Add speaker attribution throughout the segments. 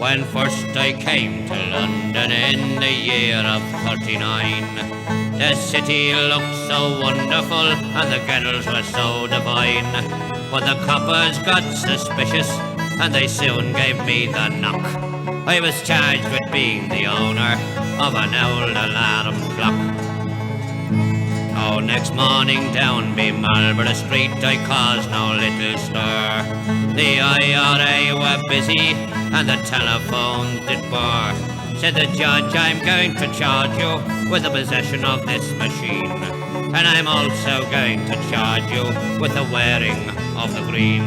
Speaker 1: when first I came to London in the year of 39. The city looked so wonderful and the girls were so divine, but the coppers got suspicious and they soon gave me the knock. I was charged with being the owner of an old alarm clock. Oh, next morning down by Marlborough Street I caused no little stir. The IRA were busy and the telephones did burr. Said the judge, I'm going to charge you with the possession of this machine, and I'm also going to charge you with the wearing of the green.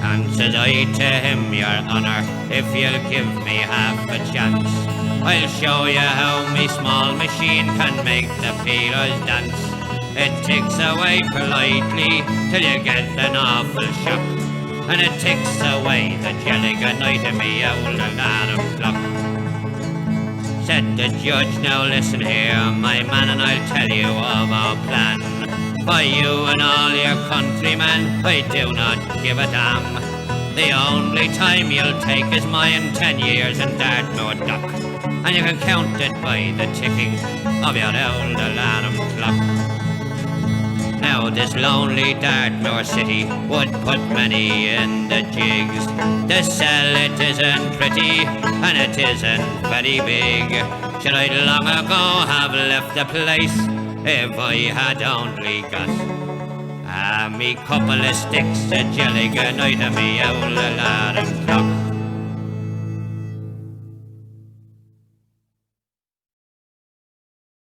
Speaker 1: And said I to him, Your Honour, if you'll give me half a chance, I'll show you how me small machine can make the peelers dance. It ticks away politely till you get an awful shock, and it ticks away the jelly good night of me old alarm clock. Said the judge, now listen here, my man, and I'll tell you of our plan. For you and all your countrymen, I do not give a damn. The only time you'll take is mine, 10 years in Dartmoor dock, and you can count it by the ticking of your old alarm clock. Now this lonely Dartmoor city would put many in the jigs. The cell, it isn't pretty and it isn't very big. Should I long ago have left the place if I had only got me couple of sticks of jelly good night of me old alarm clock.